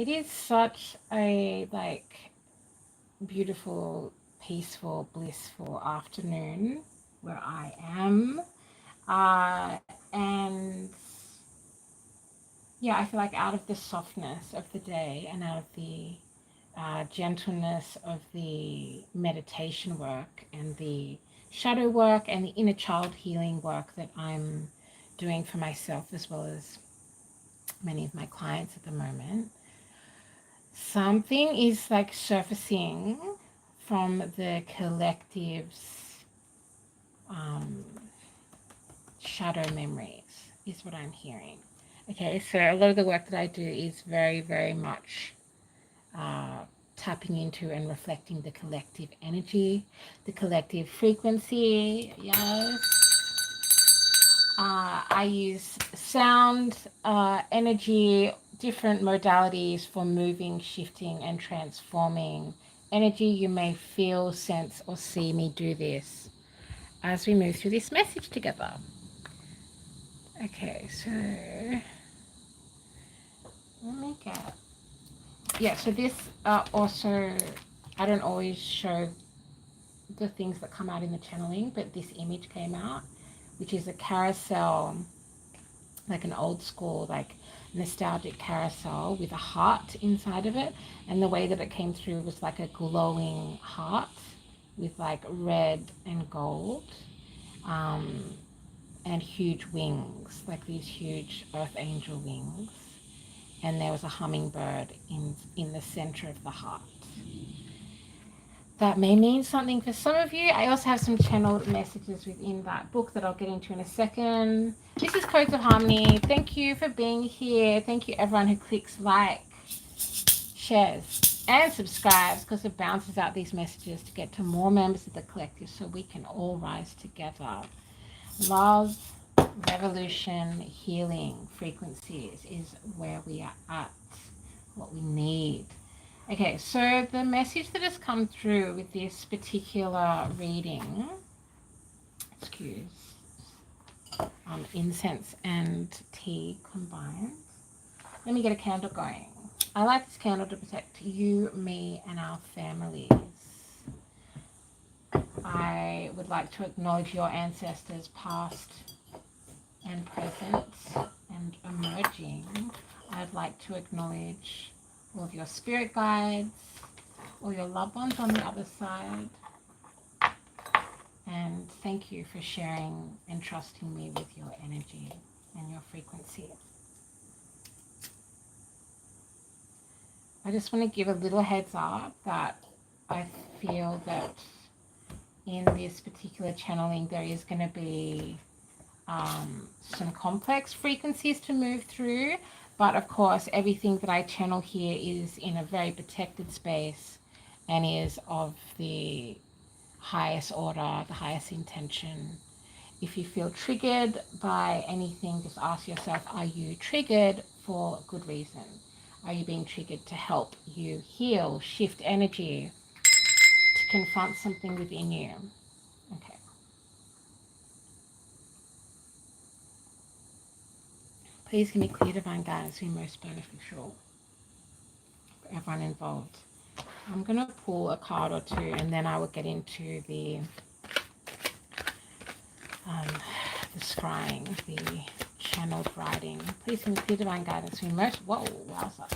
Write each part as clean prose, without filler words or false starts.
It is such a beautiful, peaceful, blissful afternoon where I am. And yeah, I feel like out of the softness of the day and out of the gentleness of the meditation work and the shadow work and the inner child healing work that I'm doing for myself as well as many of my clients at the moment, something is like surfacing from the collective's um, shadow memories, is what I'm hearing. Okay, so a lot of the work that I do is very, very much uh, tapping into and reflecting the collective energy, the collective frequency. Yes. I use sound, energy, different modalities for moving, shifting, and transforming energy. You may feel, sense, or see me do this as we move through this message together. Okay, so let me get. Yeah, so this also, I don't always show the things that come out in the channeling, but this image came out, which is a carousel, like an old school, like nostalgic carousel with a heart inside of it. And the way that it came through was like a glowing heart with like red and gold, um, and huge wings, like these huge earth angel wings. And there was a hummingbird in the center of the heart. That may mean something for some of you. I also have some channeled messages within that book that I'll get into in a second. This is Codes of Harmony. Thank you for being here. Thank you everyone who clicks like, shares, and subscribes, because it bounces out these messages to get to more members of the collective so we can all rise together. Love, revolution, healing frequencies is where we are at, what we need. Okay, so the message that has come through with this particular reading, excuse, incense and tea combined. Let me get a candle going. I like this candle to protect you, me, and our families. I would like to acknowledge your ancestors, past and present and emerging. I'd like to acknowledge all of your spirit guides, all your loved ones on the other side. And thank you for sharing and trusting me with your energy and your frequency. I just want to give a little heads up that I feel that in this particular channeling there is going to be some complex frequencies to move through, but of course everything that I channel here is in a very protected space and is of the highest order, the highest intention. If you feel triggered by anything, just ask yourself, are you triggered for good reason? Are you being triggered to help you heal, shift energy, to confront something within you? Okay. Please give me clear divine guidance to be most beneficial for everyone involved. I'm going to pull a card or two and then I will get into the scrying, the channeled writing. Please give me clear divine guidance to be most, whoa, wowza.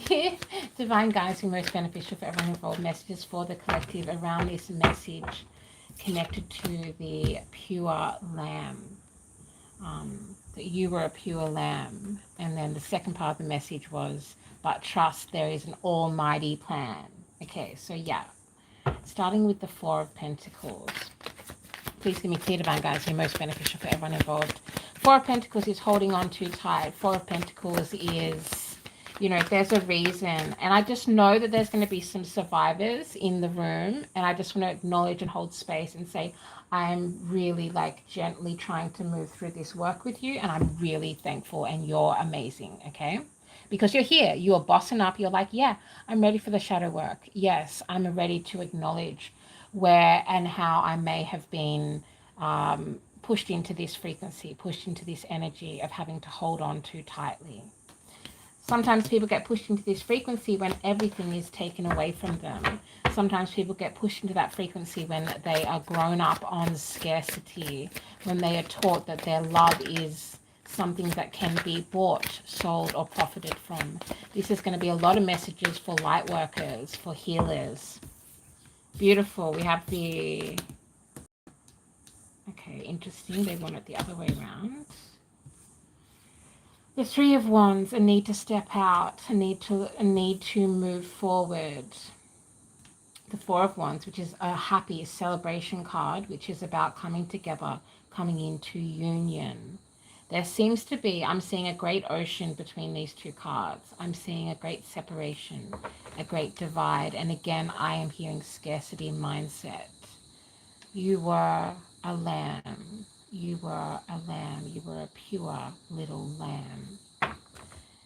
Clear divine guidance to be most beneficial for everyone involved. Messages for the collective around this message connected to the pure lamb. That you were a pure lamb. And then the second part of the message was, but trust there is an almighty plan. Okay, so yeah, starting with the Four of Pentacles. Please give me clear divine guidance to be most beneficial for everyone involved. Four of Pentacles is holding on too tight. Four of Pentacles is, you know, there's a reason. And I just know that there's going to be some survivors in the room. And I just want to acknowledge and hold space and say, I'm really like gently trying to move through this work with you. And I'm really thankful and you're amazing, okay? Because you're here, you're bossing up. You're like, yeah, I'm ready for the shadow work. Yes, I'm ready to acknowledge where and how I may have been pushed into this frequency, pushed into this energy of having to hold on too tightly. Sometimes people get pushed into this frequency when everything is taken away from them. Sometimes people get pushed into that frequency when they are grown up on scarcity, when they are taught that their love is something that can be bought, sold, or profited from. This is going to be a lot of messages for light workers, for healers. Beautiful. We have the... Okay, interesting. They want it the other way around. The Three of Wands, a need to step out, a need to move forward. The Four of Wands, which is a happy celebration card, which is about coming together, coming into union. There seems to be, I'm seeing a great ocean between these two cards. I'm seeing a great separation, a great divide. And again, I am hearing scarcity mindset. You were a lamb. You were a lamb. You were a pure little lamb.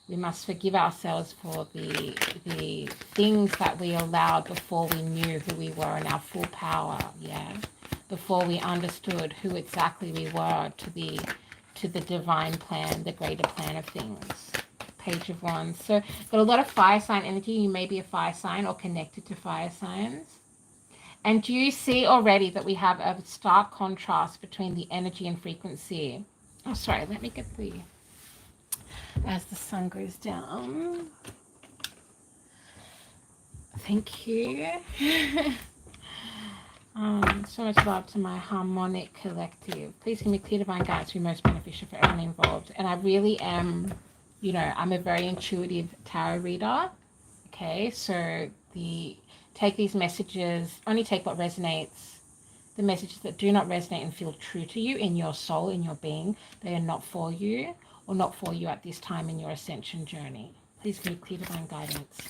We must forgive ourselves for the things that we allowed before we knew who we were in our full power, yeah? Before we understood who exactly we were to the divine plan, the greater plan of things. Page of Wands. So got a lot of fire sign energy. You may be a fire sign or connected to fire signs. And do you see already that we have a stark contrast between the energy and frequency? Oh, sorry, let me get the... As the sun goes down. Thank you. So much love to my harmonic collective. Please give me clear divine guidance to be most beneficial for everyone involved. And I really am, you know, I'm a very intuitive tarot reader. Okay, so take these messages, only take what resonates. The messages that do not resonate and feel true to you in your soul, in your being, they are not for you, or not for you at this time in your ascension journey. Please give me clear divine guidance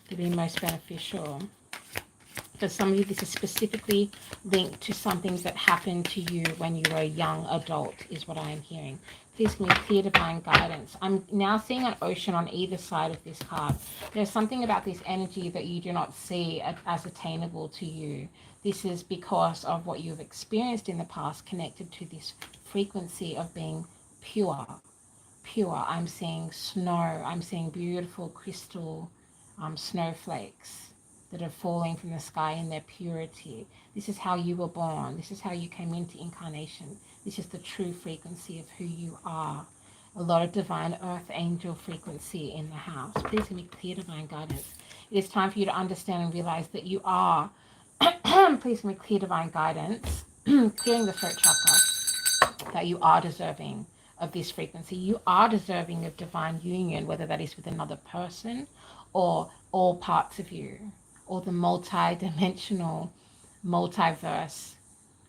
to be most beneficial. For some of you, this is specifically linked to something that happened to you when you were a young adult, is what I am hearing. Please give me clear divine guidance. I'm now seeing an ocean on either side of this card. There's something about this energy that you do not see as attainable to you. This is because of what you've experienced in the past, connected to this frequency of being pure. Pure. I'm seeing snow. I'm seeing beautiful crystal snowflakes that are falling from the sky in their purity. This is how you were born. This is how you came into incarnation. This is the true frequency of who you are. A lot of divine earth angel frequency in the house. Please give me clear divine guidance. It is time for you to understand and realize that you are, please give me clear divine guidance, clearing the throat chakra, that you are deserving of this frequency. You are deserving of divine union, whether that is with another person or all parts of you, or the multi-dimensional, multiverse,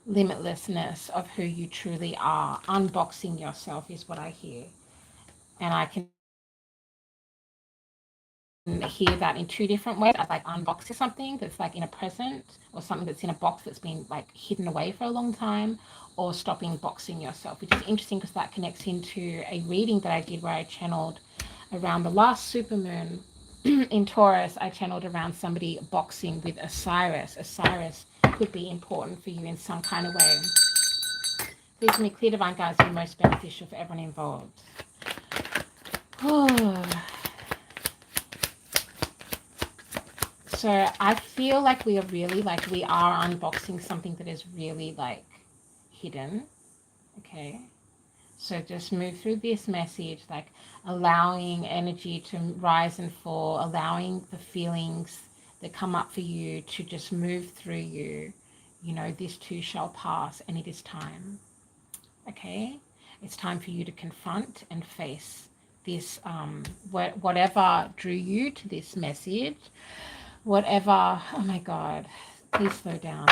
limitlessness of who you truly are. Unboxing yourself is what I hear. And I can hear that in two different ways. As like unboxing something that's like in a present, or something that's in a box that's been like hidden away for a long time, or stopping boxing yourself, which is interesting because that connects into a reading that I did where I channeled around the last supermoon in Taurus. I channeled around somebody boxing with Osiris. Osiris could be important for you in some kind of way. Please give me clear divine guidance to be most beneficial for everyone involved. So I feel like we are really, like we are unboxing something that is really like hidden. Okay. So just move through this message, like allowing energy to rise and fall, allowing the feelings that come up for you to just move through you. You know, this too shall pass, and it is time. Okay? It's time for you to confront and face this, whatever drew you to this message, whatever, oh my God, please slow down.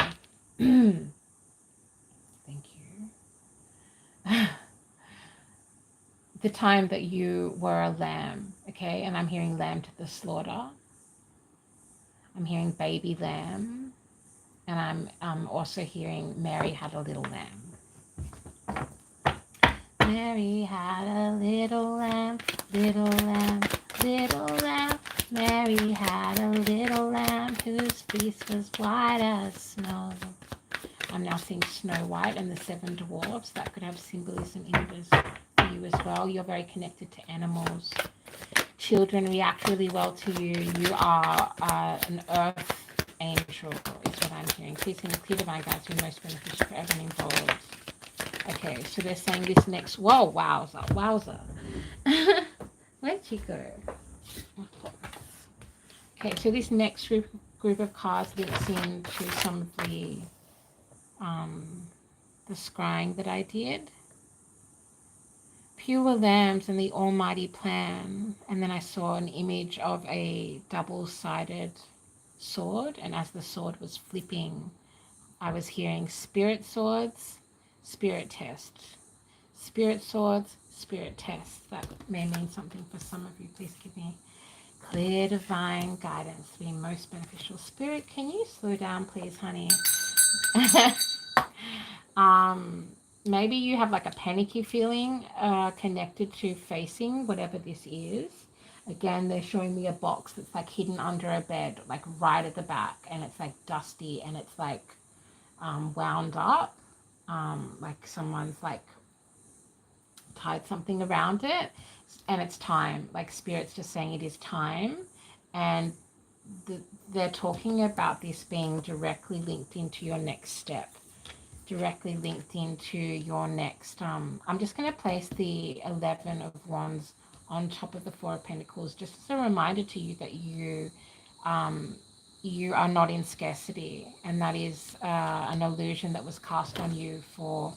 Thank you. The time that you were a lamb, okay? And I'm hearing lamb to the slaughter. I'm hearing baby lamb. And I'm also hearing Mary had a little lamb. Mary had a little lamb, little lamb, little lamb. Mary had a little lamb whose fleece was white as snow. I'm now seeing Snow White and the Seven Dwarfs. That could have symbolism in this for you as well. You're very connected to animals. children react really well to you. You are an earth angel, is what I'm hearing. Please can you clear divine guidance be most beneficial for everyone involved. Okay, so they're saying this next, whoa, wowza, wowza. Where'd she go? Okay, so this next group of cards links into some of the scrying that I did. Pure lambs and the almighty plan. And then I saw an image of a double-sided sword, and as the sword was flipping, I was hearing spirit swords, spirit tests. Spirit swords, spirit tests. That may mean something for some of you. Please give me clear divine guidance to be most beneficial. Spirit, can you slow down, please, honey? Maybe you have like a panicky feeling connected to facing whatever this is. Again, they're showing me a box that's like hidden under a bed, like right at the back, and it's like dusty and it's like wound up, like someone's like tied something around it, and it's time. Like Spirit's just saying it is time, and they're talking about this being directly linked into your next step, directly linked into your next I'm just going to place the 11 of Wands on top of the 4 of Pentacles, just as a reminder to you that you are not in scarcity, and that is an illusion that was cast on you for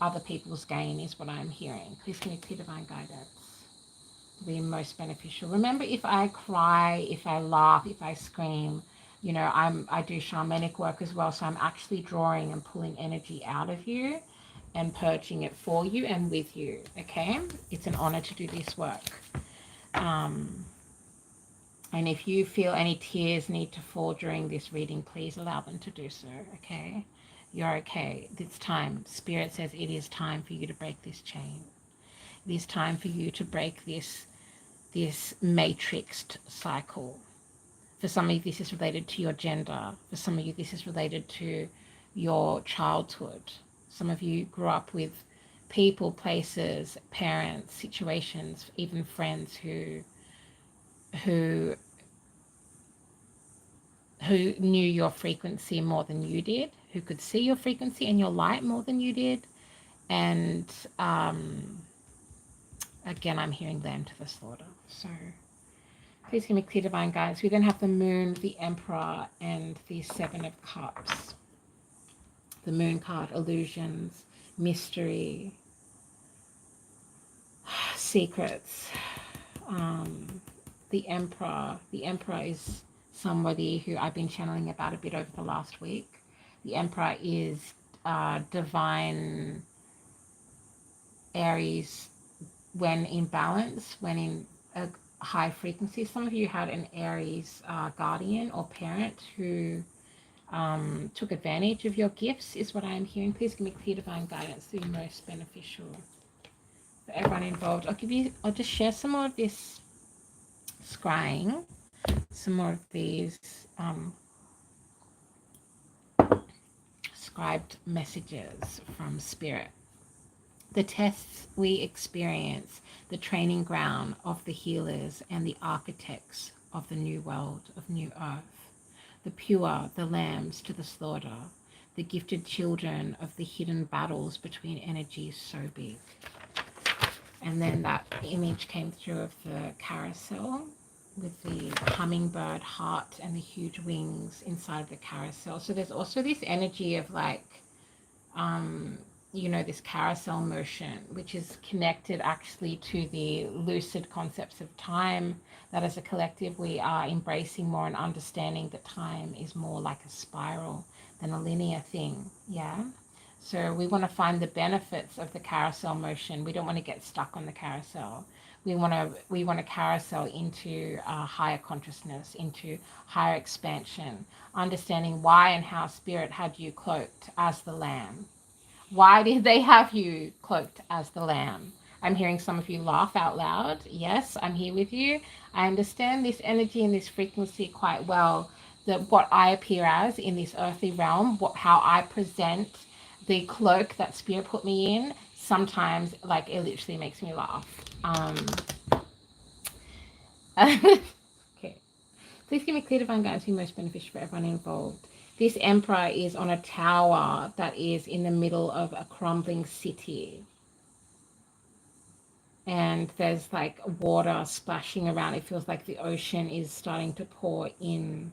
other people's gain, is what I'm hearing. Please can you clear divine guidance to be most beneficial. Remember, if I cry, if I laugh, if I scream, you know, I do shamanic work as well, so I'm actually drawing and pulling energy out of you and purging it for you and with you, okay? It's an honor to do this work. And if you feel any tears need to fall during this reading, please allow them to do so, okay? You're okay. It's time. Spirit says it is time for you to break this chain. It is time for you to break this matrixed cycle. For some of you, this is related to your gender. For some of you, this is related to your childhood. Some of you grew up with people, places, parents, situations, even friends who knew your frequency more than you did, who could see your frequency and your light more than you did. And again, I'm hearing them to the slaughter. So please give me clear divine guidance. We then have the Moon, the Emperor, and the 7 of Cups. The Moon card, illusions, mystery, secrets. The Emperor is somebody who I've been channeling about a bit over the last week. The Emperor is divine Aries when in balance, when in a high frequency. Some of you had an Aries guardian or parent who took advantage of your gifts, is what I am hearing. Please give me clear divine guidance to be most beneficial for everyone involved. I'll just share some more of this scrying, some more of these scribed messages from Spirit. The tests we experience, the training ground of the healers and the architects of the new world, of new earth. The pure, the lambs to the slaughter, the gifted children of the hidden battles between energies so big. And then that image came through of the carousel with the hummingbird heart and the huge wings inside of the carousel. So there's also this energy of like, you know, this carousel motion, which is connected actually to the lucid concepts of time, that as a collective we are embracing more and understanding that time is more like a spiral than a linear thing. Yeah. So we want to find the benefits of the carousel motion. We don't want to get stuck on the carousel. We want to carousel into higher consciousness, into higher expansion, understanding why and how Spirit had you cloaked as the lamb. Why did they have you cloaked as the lamb? I'm hearing some of you laugh out loud. Yes, I'm here with you. I understand this energy and this frequency quite well, that what I appear as in this earthly realm, how I present the cloak that Spirit put me in, sometimes like it literally makes me laugh. Okay. Please give me clear divine guidance who most beneficial for everyone involved. This emperor is on a tower that is in the middle of a crumbling city. And there's like water splashing around. It feels like the ocean is starting to pour in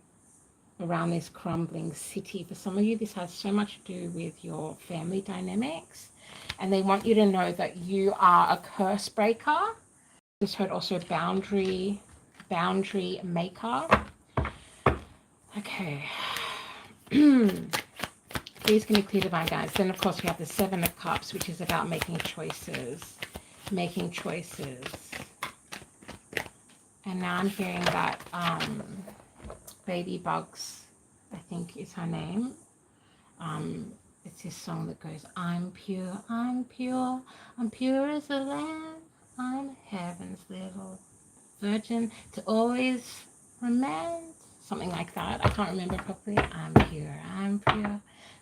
around this crumbling city. For some of you, this has so much to do with your family dynamics. And they want you to know that you are a curse breaker. Just heard also boundary maker. Okay. Please give me clear divine guidance. Then, of course, we have the Seven of Cups, which is about making choices. Making choices. And now I'm hearing that Baby Bugs, I think is her name. It's this song that goes, I'm pure, I'm pure, I'm pure as a lamb. I'm heaven's little virgin to always remain. Something like that. I can't remember properly. I'm pure,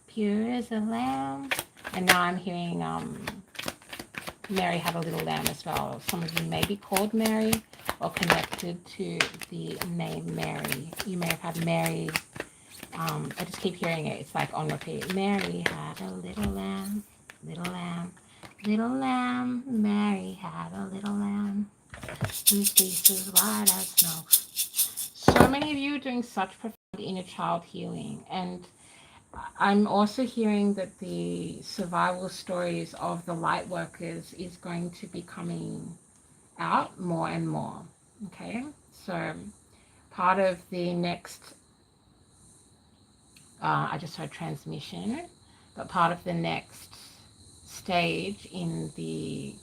pure as a lamb. And now I'm hearing Mary Had a Little Lamb as well. Some of you may be called Mary or connected to the name Mary. You may have had Mary. I just keep hearing it. It's like on repeat. Mary had a little lamb, little lamb, little lamb. Mary had a little lamb whose fleece was white as snow. So many of you are doing such profound inner child healing. And I'm also hearing that the survival stories of the light workers is going to be coming out more and more. Okay, so part of the next, I just heard transmission, but part of the next stage in the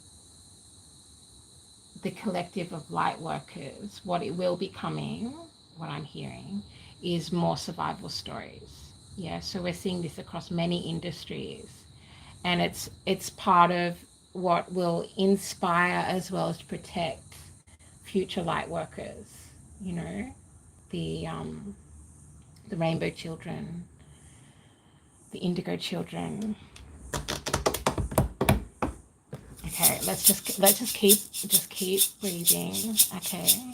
collective of light workers, what it will be coming, what I'm hearing, is more survival stories. Yeah, so we're seeing this across many industries, and it's part of what will inspire as well as protect future light workers. You know, the rainbow children, the indigo children. Okay, let's just keep breathing. Okay.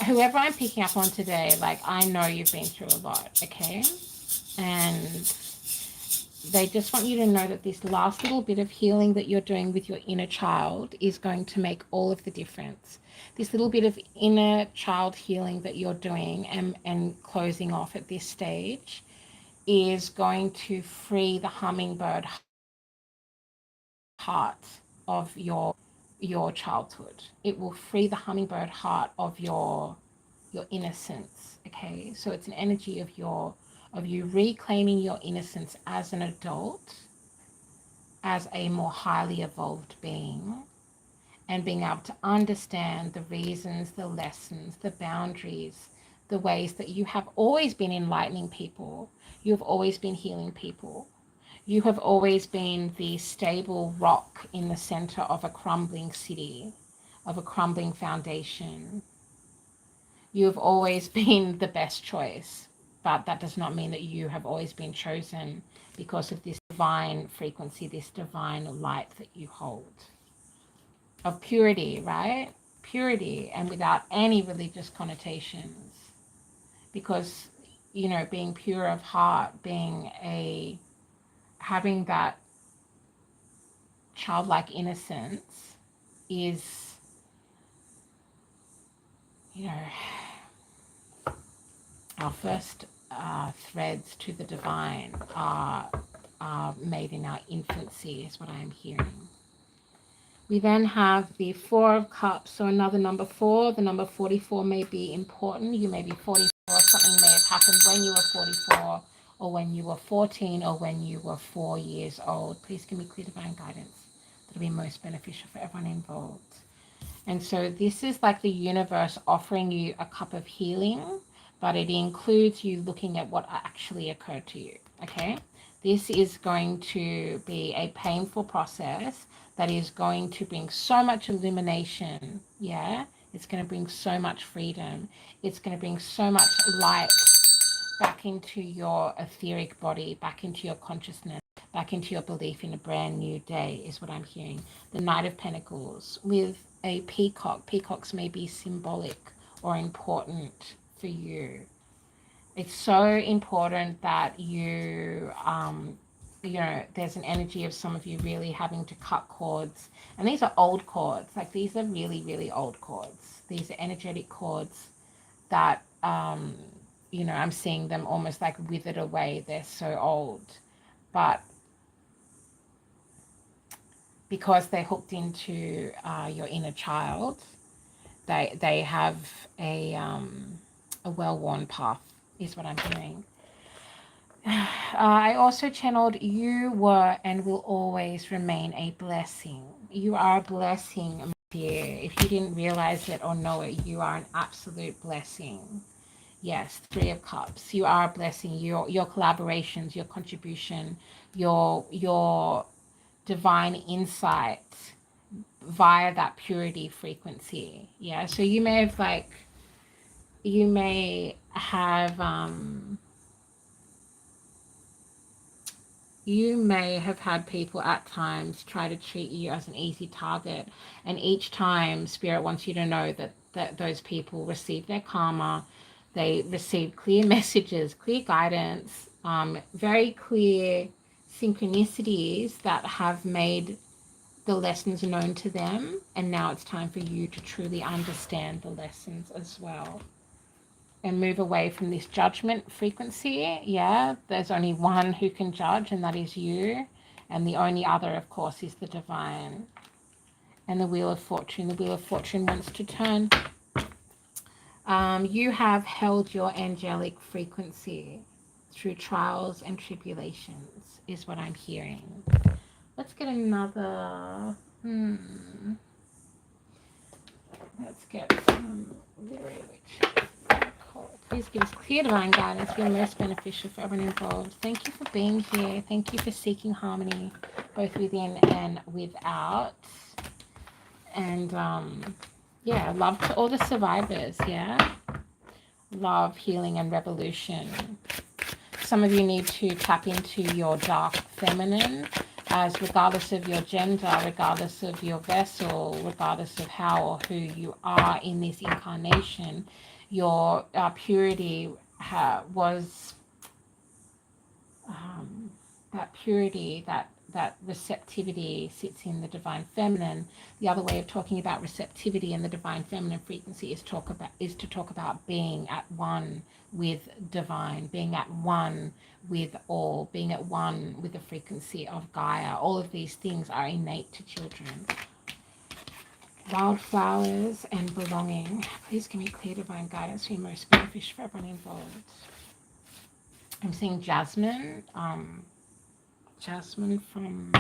Whoever I'm picking up on today, like, I know you've been through a lot, okay? And they just want you to know that this last little bit of healing that you're doing with your inner child is going to make all of the difference. This little bit of inner child healing that you're doing and closing off at this stage is going to free the hummingbird heart of your childhood. It will free the hummingbird heart of your innocence. Okay, so it's an energy of you reclaiming your innocence as an adult, as a more highly evolved being, and being able to understand the reasons, the lessons, the boundaries, the ways that you have always been enlightening people. You've always been healing people. You have always been the stable rock in the center of a crumbling city, of a crumbling foundation. You have always been the best choice, but that does not mean that you have always been chosen because of this divine frequency, this divine light that you hold. Of purity, right? Purity, and without any religious connotations. Because, you know, being pure of heart, having that childlike innocence is, you know, our first threads to the divine are made in our infancy, is what I am hearing. We then have the Four of Cups, so another number 4. The number 44 may be important. You may be 44. Something may have happened when you were 44, or when you were 14, or when you were 4 years old. Please give me clear divine guidance. That'll be most beneficial for everyone involved. And so this is like the universe offering you a cup of healing, but it includes you looking at what actually occurred to you, okay? This is going to be a painful process that is going to bring so much illumination, yeah? It's going to bring so much freedom. It's going to bring so much light back into your etheric body, back into your consciousness, back into your belief in a brand new day, is what I'm hearing. The Knight of Pentacles with a peacock. Peacocks may be symbolic or important for you. It's so important that you know, there's an energy of some of you really having to cut cords. And these are old cords. Like, these are really, really old cords. These are energetic cords that, you know, I'm seeing them almost like withered away. They're so old. But because they're hooked into your inner child, they have a well-worn path, is what I'm hearing. I also channeled, you were and will always remain a blessing. You are a blessing, my dear. If you didn't realize it or know it, you are an absolute blessing. Yes, Three of Cups. You are a blessing. Your collaborations, your contribution, your divine insight via that purity frequency. Yeah, so you may have had people at times try to treat you as an easy target, and each time Spirit wants you to know that those people receive their karma. They receive clear messages, clear guidance, very clear synchronicities that have made the lessons known to them, and now it's time for you to truly understand the lessons as well and move away from this judgment frequency. Yeah, there's only one who can judge, and that is you, and the only other, of course, is the divine. And the Wheel of Fortune. The Wheel of Fortune wants to turn. You have held your angelic frequency through trials and tribulations, is what I'm hearing. Let's get another. Let's get some literary witch. Please give us clear divine guidance. Be most beneficial for everyone involved. Thank you for being here. Thank you for seeking harmony, both within and without. And yeah, love to all the survivors. Yeah, love, healing, and revolution. Some of you need to tap into your dark feminine, as regardless of your gender, regardless of your vessel, regardless of how or who you are in this incarnation, your purity was that purity, that receptivity sits in the divine feminine. The other way of talking about receptivity and the divine feminine frequency is to talk about being at one with divine, being at one with all, being at one with the frequency of Gaia. All of these things are innate to children. Wildflowers and belonging. Please give me clear divine guidance for most beneficial for everyone involved. I'm seeing jasmine. Jasmine from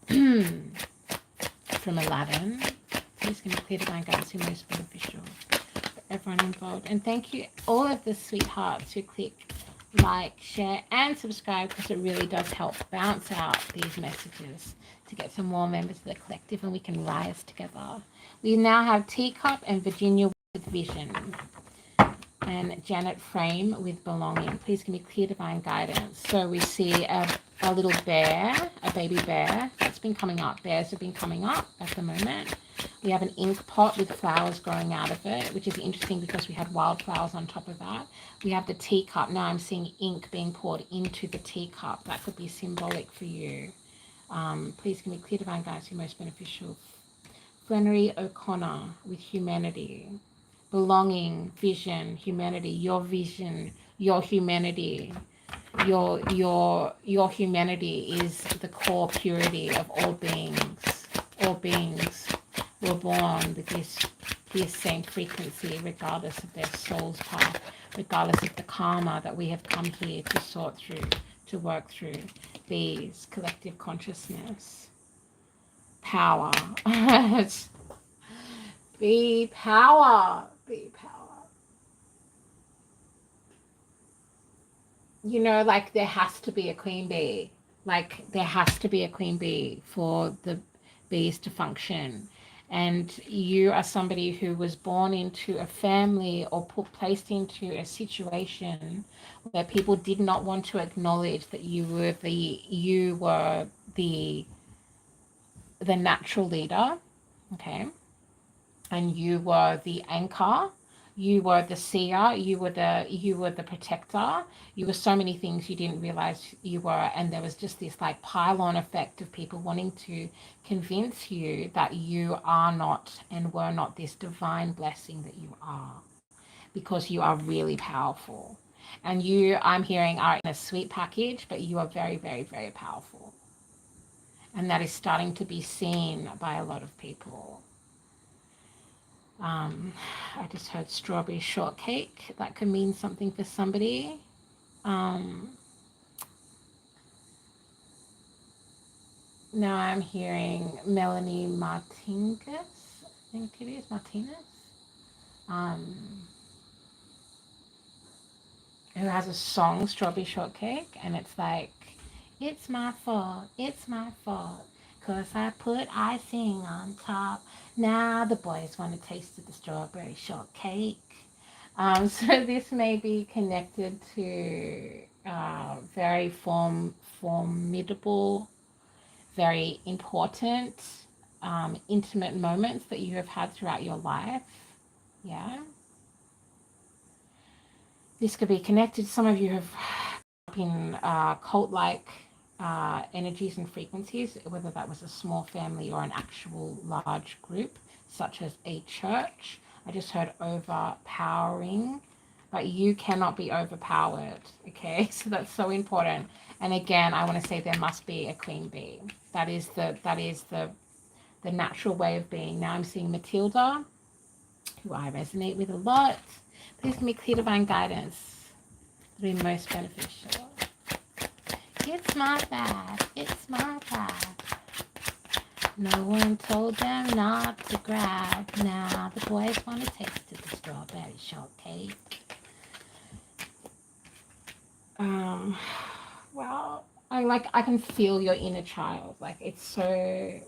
from Aladdin. Please give me clear divine guidance for most beneficial for everyone involved. And thank you all of the sweethearts who click like, share, and subscribe, because it really does help bounce out these messages to get some more members of the collective, and we can rise together. We now have Teacup and Virginia with Vision, and Janet Frame with Belonging. Please give me clear divine guidance. So we see a little bear, a baby bear that's been coming up. Bears have been coming up at the moment. We have an ink pot with flowers growing out of it, which is interesting because we had wildflowers on top of that. We have the teacup. Now I'm seeing ink being poured into the teacup. That could be symbolic for you. Please give me clear divine guidance, your most beneficial. Flannery O'Connor with Humanity. Belonging, vision, humanity. Your vision, your humanity. Your humanity is the core purity of all beings. All beings were born with this same frequency, regardless of their soul's path, regardless of the karma that we have come here to sort through, to work through. These collective consciousness. Power. Be power. Be power. You know, like, there has to be a queen bee. Like, there has to be a queen bee for the bees to function. And you are somebody who was born into a family or placed into a situation where people did not want to acknowledge that you were the the natural leader, okay, and you were the anchor, you were the seer, you were the protector, you were so many things you didn't realize you were, and there was just this like pile-on effect of people wanting to convince you that you are not and were not this divine blessing that you are, because you are really powerful. And you, I'm hearing, are in a sweet package, but you are very, very, very powerful. And that is starting to be seen by a lot of people. I just heard strawberry shortcake. That could mean something for somebody. Now I'm hearing Melanie Martinez. I think it is Martinez. Who has a song, Strawberry Shortcake, and it's like, it's my fault, 'cause I put icing on top. Now the boys want to taste of the strawberry shortcake. So this may be connected to very formidable, very important, intimate moments that you have had throughout your life. Yeah. This could be connected. Some of you have been cult-like energies and frequencies, whether that was a small family or an actual large group, such as a church. I just heard overpowering, but you cannot be overpowered, okay? So that's so important. And again, I want to say there must be a queen bee. That is the natural way of being. Now I'm seeing Matilda, who I resonate with a lot. Please give me clear divine guidance to be most beneficial. It's my bad. It's my bad. No one told them not to grab. Now the boys want to taste of the strawberry shortcake. Well, I can feel your inner child. Like, it's so.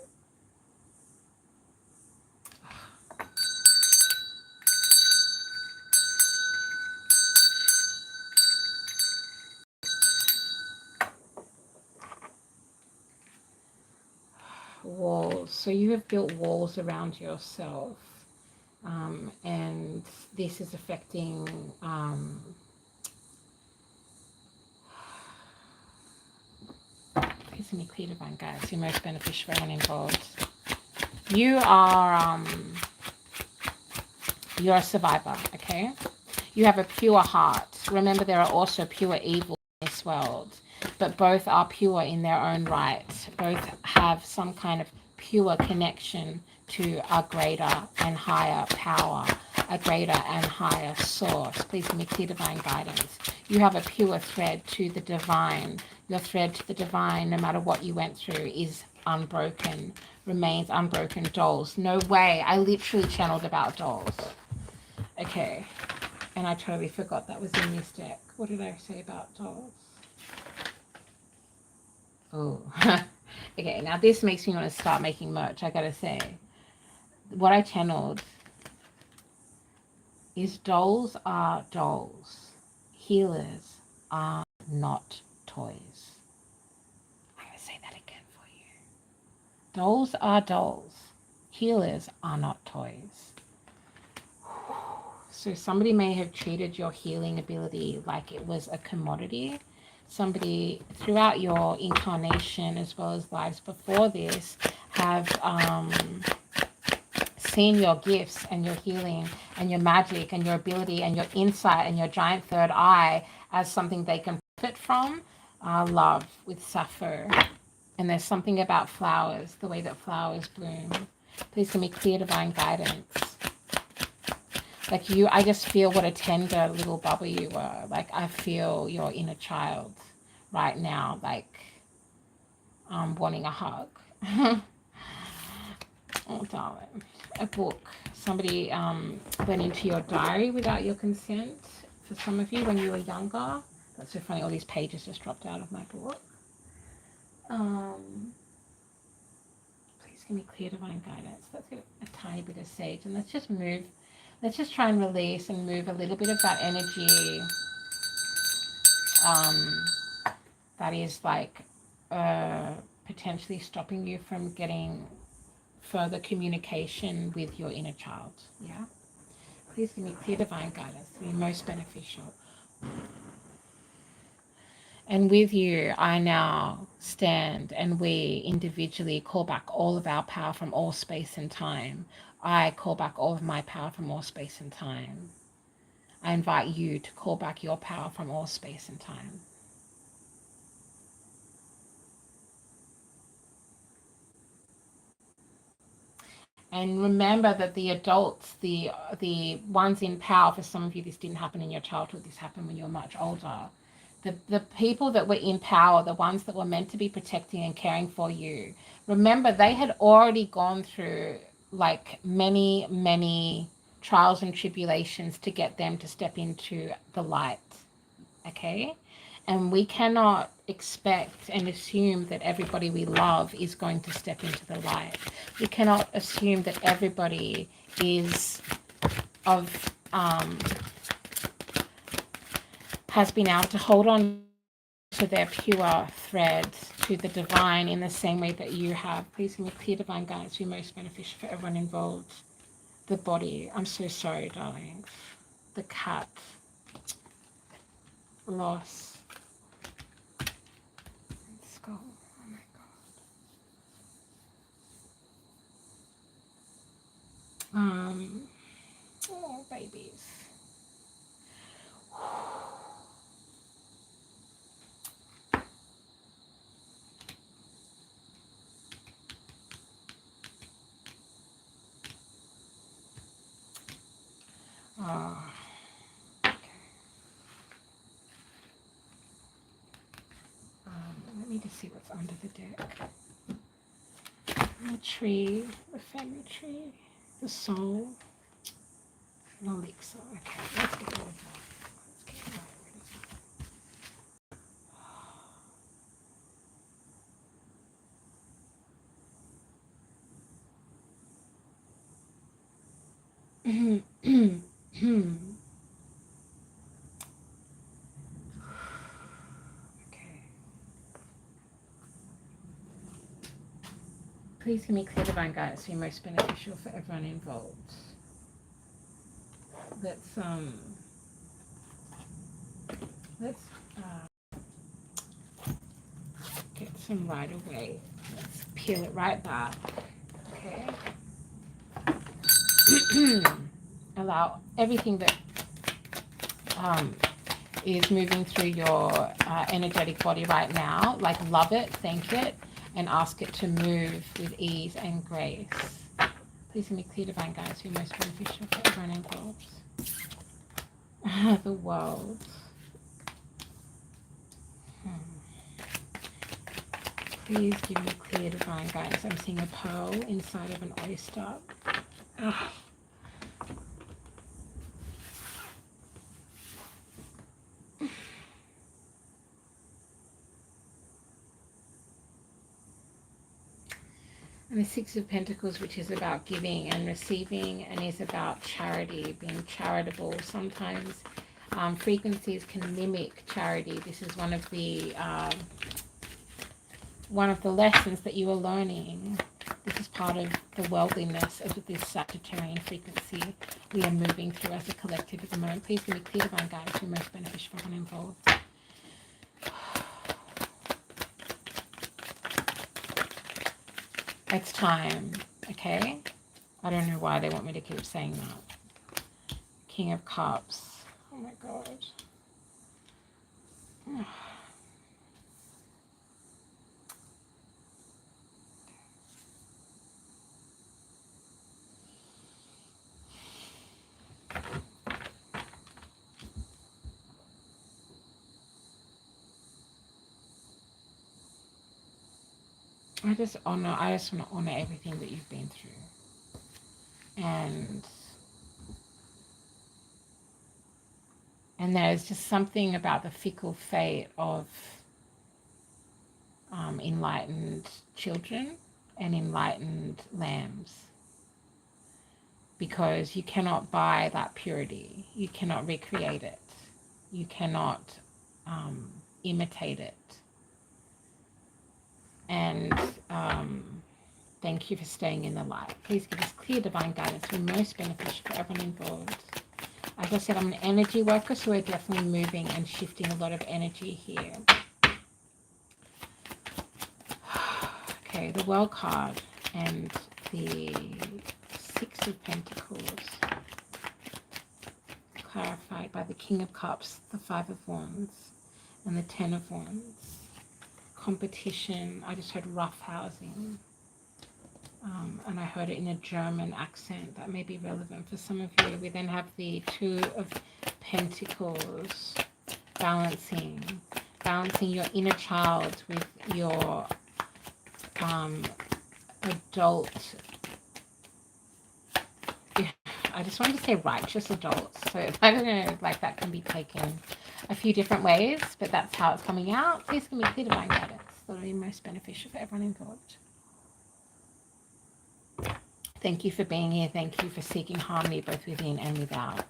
Walls. So you have built walls around yourself, and this is affecting please give me clear divine guidance. You're most beneficial for everyone involved. You're a survivor, okay? You have a pure heart. Remember, there are also pure evil in this world, but both are pure in their own right. Both have some kind of pure connection to a greater and higher power, a greater and higher source. Please give me clear divine guidance. You have a pure thread to the divine. Your thread to the divine, no matter what you went through, is unbroken, remains unbroken. Dolls. No way. I literally channeled about dolls. Okay. And I totally forgot that was in this deck. What did I say about dolls? Oh. Okay, now this makes me want to start making merch, I gotta say. What I channeled is dolls are dolls. Healers are not toys. I'm going to say that again for you. Dolls are dolls. Healers are not toys. So somebody may have treated your healing ability like it was a commodity. Somebody throughout your incarnation, as well as lives before this, have seen your gifts and your healing and your magic and your ability and your insight and your giant third eye as something they can profit from. Love with Sappho. And there's something about flowers, the way that flowers bloom. Please give me clear divine guidance. Like you, I just feel what a tender little bubble you were. Like I feel your inner child right now, like wanting a hug. Oh, darling. A book. Somebody went into your diary without your consent, for some of you, when you were younger. That's so funny. All these pages just dropped out of my book. Please give me clear divine guidance. Let's get a tiny bit of sage. And let's just move. Let's just try and release and move a little bit of that energy that is like potentially stopping you from getting further communication with your inner child. Yeah. Please give me clear divine guidance to be most beneficial. And with you, I now stand and we individually call back all of our power from all space and time. I call back all of my power from all space and time. I invite you to call back your power from all space and time. And remember that the adults, the ones in power, for some of you, this didn't happen in your childhood, this happened when you were much older. The people that were in power, the ones that were meant to be protecting and caring for you, remember they had already gone through like many, many trials and tribulations to get them to step into the light. Okay? And we cannot expect and assume that everybody we love is going to step into the light. We cannot assume that everybody is has been able to hold on to their pure thread to the divine in the same way that you have. Please give me clear divine guidance to be most beneficial for everyone involved. The body, I'm so sorry, darlings. The cat, loss. Skull. Oh my god. Oh babies. Oh, okay. Let me just see what's under the deck. The tree, the family tree, the soul, an elixir. Okay, let's get rid of that. Let's get rid of that. Okay. Please give me clear divine guidance to be most beneficial for everyone involved. Let's get some right away. Let's peel it right back. Okay. Allow everything that is moving through your energetic body right now, like love it, thank it, and ask it to move with ease and grace. Please give me clear divine guidance to be most beneficial for everyone involved. The world. Please give me clear divine guidance. I'm seeing a pearl inside of an oyster. Ugh. And the Six of Pentacles, which is about giving and receiving, and is about charity, being charitable. Sometimes frequencies can mimic charity. This is one of the lessons that you are learning. This is part of the worldliness of this Sagittarian frequency we are moving through as a collective at the moment. Please give me clear divine guidance to be most beneficial for everyone involved. It's time, okay? I don't know why they want me to keep saying that. King of Cups. Oh my God. I just want to honor everything that you've been through. And there's just something about the fickle fate of enlightened children and enlightened lambs, because you cannot buy that purity. You cannot recreate it. You cannot imitate it. And Thank you for staying in the light. Please give us clear divine guidance to be most beneficial for everyone involved. As I said, I'm an energy worker, so we're definitely moving and shifting a lot of energy here. Okay, the World card and the Six of Pentacles, clarified by the King of Cups, the Five of Wands, and the Ten of Wands. Competition, I just heard roughhousing. And I heard it in a German accent that may be relevant for some of you. We then have the Two of Pentacles, balancing your inner child with your adult. I just wanted to say righteous adults. So I don't know, like that can be taken a few different ways, but that's how it's coming out. Please give me clear divine guidance that will be most beneficial for everyone involved. Thank you for being here. Thank you for seeking harmony both within and without.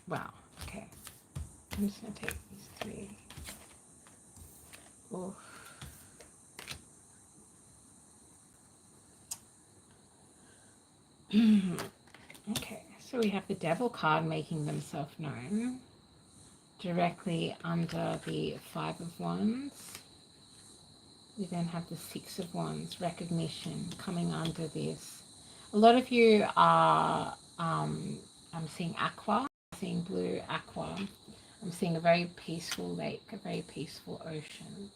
Wow. Okay. I'm just going to take these three. Oof. Okay. So we have the Devil card making themselves known directly under the Five of Wands. We then have the Six of Wands, recognition coming under this. A lot of you are, I'm seeing aqua, I'm seeing blue aqua. I'm seeing a very peaceful lake, a very peaceful ocean.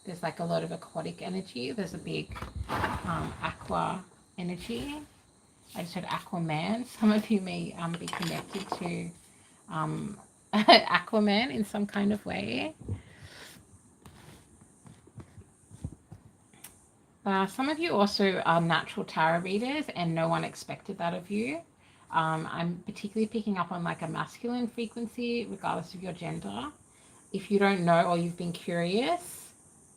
There's like a lot of aquatic energy. There's a big aqua energy. I just heard Aquaman. Some of you may be connected to Aquaman in some kind of way. Some of you also are natural tarot readers and no one expected that of you. I'm particularly picking up on like a masculine frequency regardless of your gender. If you don't know or you've been curious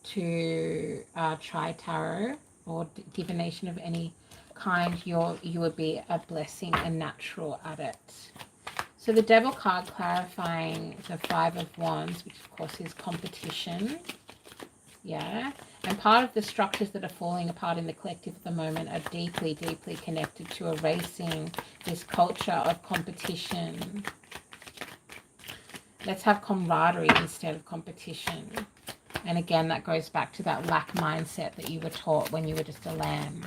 to try tarot or divination of any kind, you would be a blessing and natural at it. So the Devil card clarifying the Five of Wands, which of course is competition. Yeah. And part of the structures that are falling apart in the collective at the moment are deeply, deeply connected to erasing this culture of competition. Let's have camaraderie instead of competition. And again, that goes back to that lack mindset that you were taught when you were just a lamb.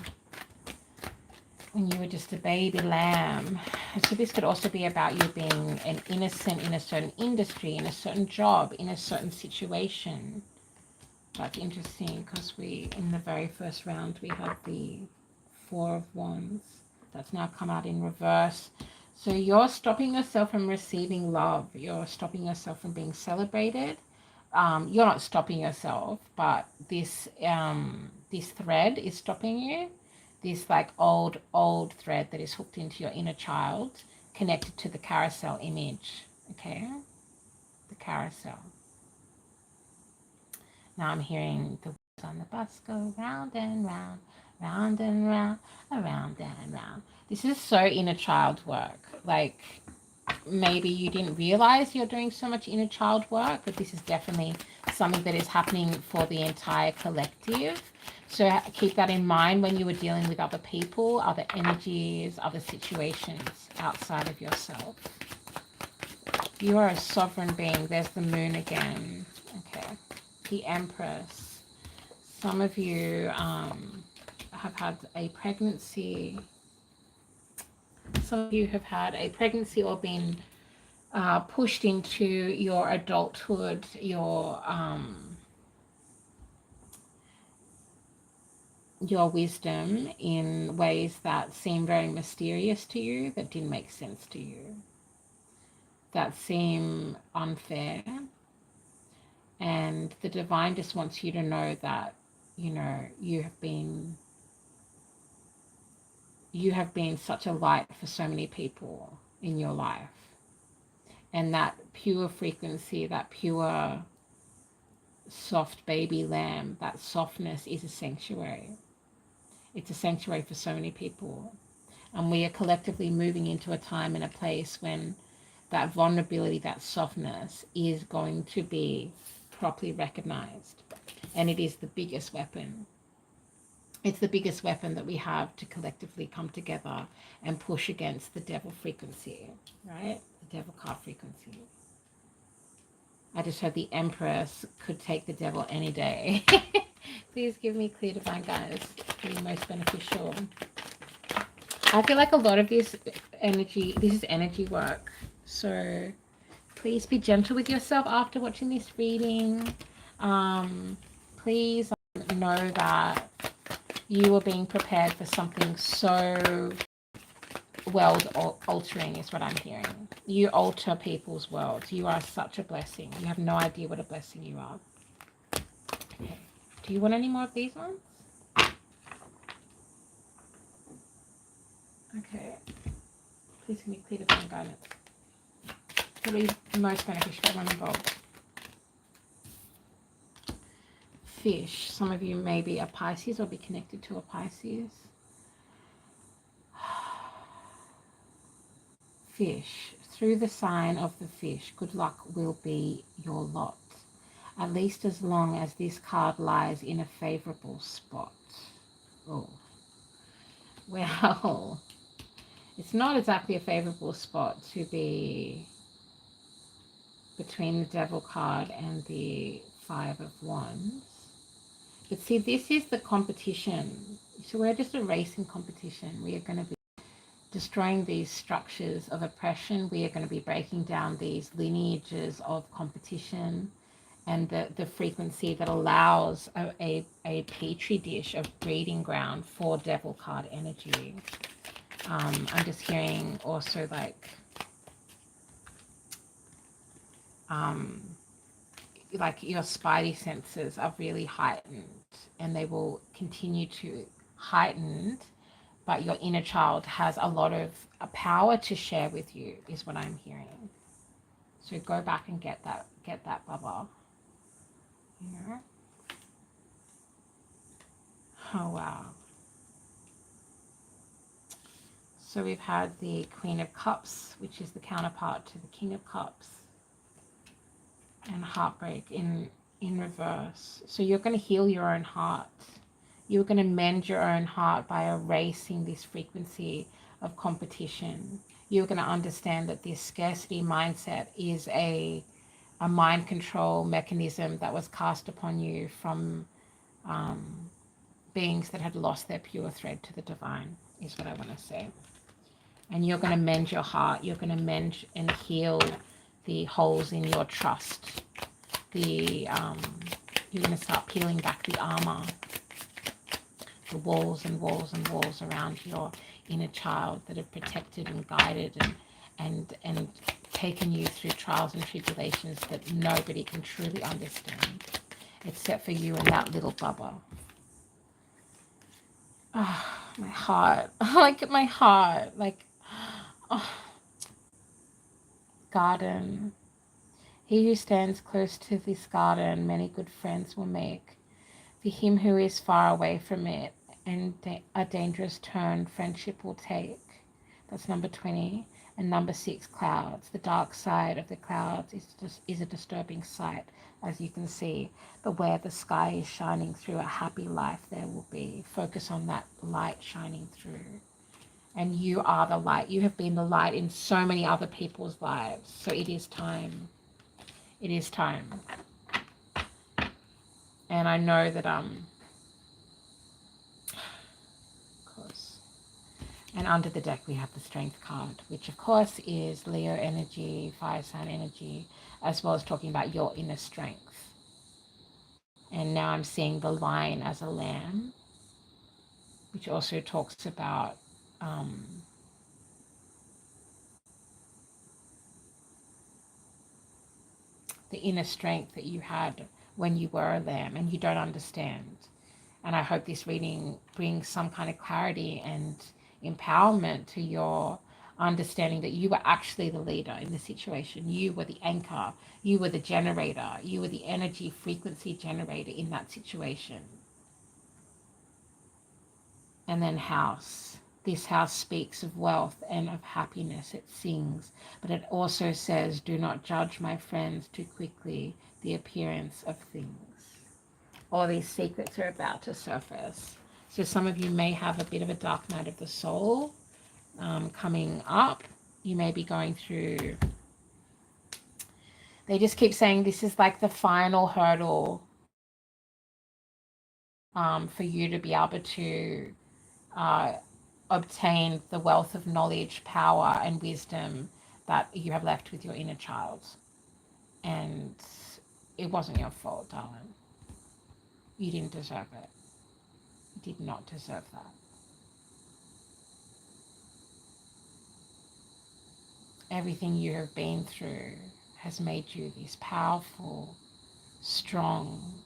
When you were just a baby lamb. So this could also be about you being an innocent in a certain industry, in a certain job, in a certain situation. That's interesting because in the very first round, we had the Four of Wands. That's now come out in reverse. So you're stopping yourself from receiving love. You're stopping yourself from being celebrated. You're not stopping yourself, but this thread is stopping you. This like old thread that is hooked into your inner child, connected to the carousel image. Okay, the carousel. Now I'm hearing the wheels on the bus go round and round, round and round, around and round. This is so inner child work. Like maybe you didn't realize you're doing so much inner child work, but this is definitely something that is happening for the entire collective. So keep that in mind when you were dealing with other people, other energies, other situations outside of yourself. You are a sovereign being. There's the moon again. Okay. The Empress. Some of you have had a pregnancy. Some of you have had a pregnancy or been pushed into your adulthood, your wisdom in ways that seem very mysterious to you, that didn't make sense to you, that seem unfair. And the divine just wants you to know that, you know, you have been such a light for so many people in your life. And that pure frequency, that pure soft baby lamb, that softness is a sanctuary. It's a sanctuary for so many people. And we are collectively moving into a time and a place when that vulnerability, that softness is going to be properly recognized. And it is the biggest weapon. It's the biggest weapon that we have to collectively come together and push against the devil frequency, right? The devil card frequency. I just heard the Empress could take the devil any day. Please give me clear divine guidance to be most beneficial. I feel like a lot of this is energy work. So please be gentle with yourself after watching this reading. Please know that you are being prepared for something so world altering is what I'm hearing. You alter people's worlds. You are such a blessing. You have no idea what a blessing you are. Okay. Do you want any more of these ones? Okay. Please give me clear divine guidance. To be most beneficial for everyone involved. Fish. Some of you may be a Pisces or be connected to a Pisces. Fish. Through the sign of the fish, good luck will be your lot, at least as long as this card lies in a favorable spot. Oh, well, it's not exactly a favorable spot to be between the Devil card and the Five of Wands. But see, this is the competition. So we're just a racing competition. We are going to be destroying these structures of oppression. We are going to be breaking down these lineages of competition and the frequency that allows a petri dish of breeding ground for devil card energy. I'm just hearing also like your spidey senses are really heightened, and they will continue to heighten, but your inner child has a lot of power to share with you is what I'm hearing. So go back and get that bubble. You know? Oh wow. So we've had the Queen of Cups, which is the counterpart to the King of Cups, and heartbreak in reverse. So you're going to heal your own heart. You're going to mend your own heart by erasing this frequency of competition. You're going to understand that this scarcity mindset is a mind control mechanism that was cast upon you from beings that had lost their pure thread to the divine, is what I want to say. And you're going to mend your heart. You're going to mend and heal the holes in your trust. You're going to start peeling back the armor, the walls and walls and walls around your inner child that have protected and guided and taken you through trials and tribulations that nobody can truly understand except for you and that little bubble. Oh, my heart. Like my heart. Like, oh. Garden. He who stands close to this garden, many good friends will make. For him who is far away from it, and a dangerous turn friendship will take. That's number 20. And number 6, clouds. The dark side of the clouds is a disturbing sight, as you can see. But where the sky is shining through, a happy life there will be. Focus on that light shining through. And you are the light. You have been the light in so many other people's lives. So it is time. It is time. And I know that of course. And under the deck we have the Strength card, which of course is Leo energy, fire sign energy, as well as talking about your inner strength. And now I'm seeing the lion as a lamb, which also talks about the inner strength that you had when you were a lamb and you don't understand. And I hope this reading brings some kind of clarity and empowerment to your understanding that you were actually the leader in the situation. You were the anchor. You were the generator. You were the energy frequency generator in that situation. And then house. This house speaks of wealth and of happiness. It sings, but it also says, do not judge, my friends, too quickly the appearance of things. All these secrets are about to surface. So some of you may have a bit of a dark night of the soul coming up. You may be going through, they just keep saying this is like the final hurdle for you to be able to obtain the wealth of knowledge, power, and wisdom that you have left with your inner child. And it wasn't your fault, darling. You didn't deserve it. You did not deserve that. Everything you have been through has made you this powerful, strong,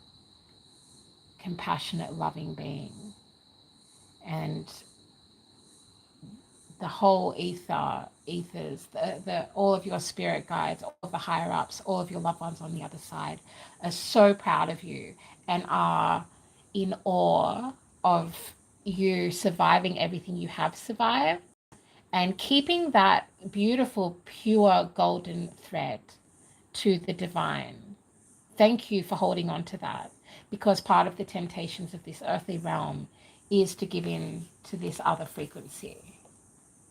compassionate, loving being. And the whole ethers, all of your spirit guides, all of the higher ups, all of your loved ones on the other side are so proud of you and are in awe of you surviving everything you have survived and keeping that beautiful, pure golden thread to the divine. Thank you for holding on to that, because part of the temptations of this earthly realm is to give in to this other frequency,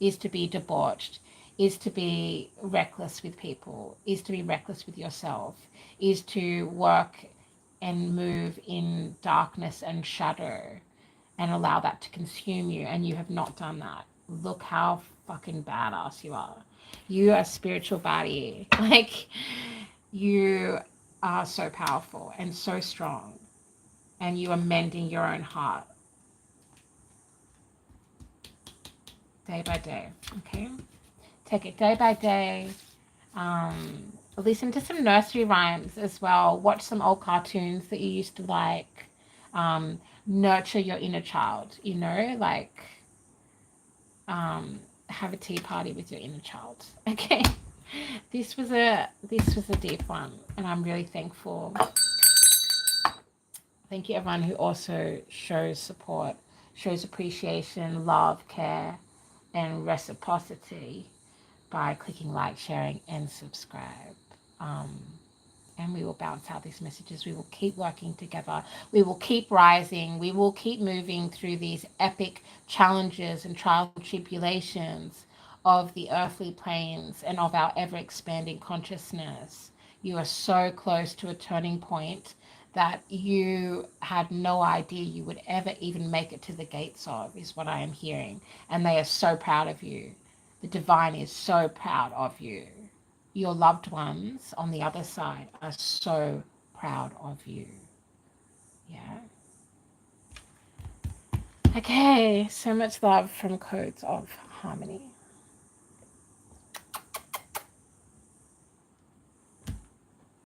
is to be debauched, is to be reckless with people, is to be reckless with yourself, is to work and move in darkness and shadow and allow that to consume you. And you have not done that. Look how fucking badass you are. You are a spiritual body. Like, you are so powerful and so strong, and you are mending your own heart day by day. Okay, take it day by day. Listen to some nursery rhymes as well. Watch some old cartoons that you used to like. Nurture your inner child, you know, like have a tea party with your inner child. Okay, this was a deep one, and I'm really thankful. Thank you everyone who also shows support, shows appreciation, love, care, and reciprocity by clicking like, sharing, and subscribe. And we will bounce out these messages. We will keep working together. We will keep rising. We will keep moving through these epic challenges and trials and tribulations of the earthly planes and of our ever-expanding consciousness. You are so close to a turning point that you had no idea you would ever even make it to the gates of, is what I am hearing. And they are so proud of you. The divine is so proud of you. Your loved ones on the other side are so proud of you. Yeah. Okay, so much love from Codes of Harmony.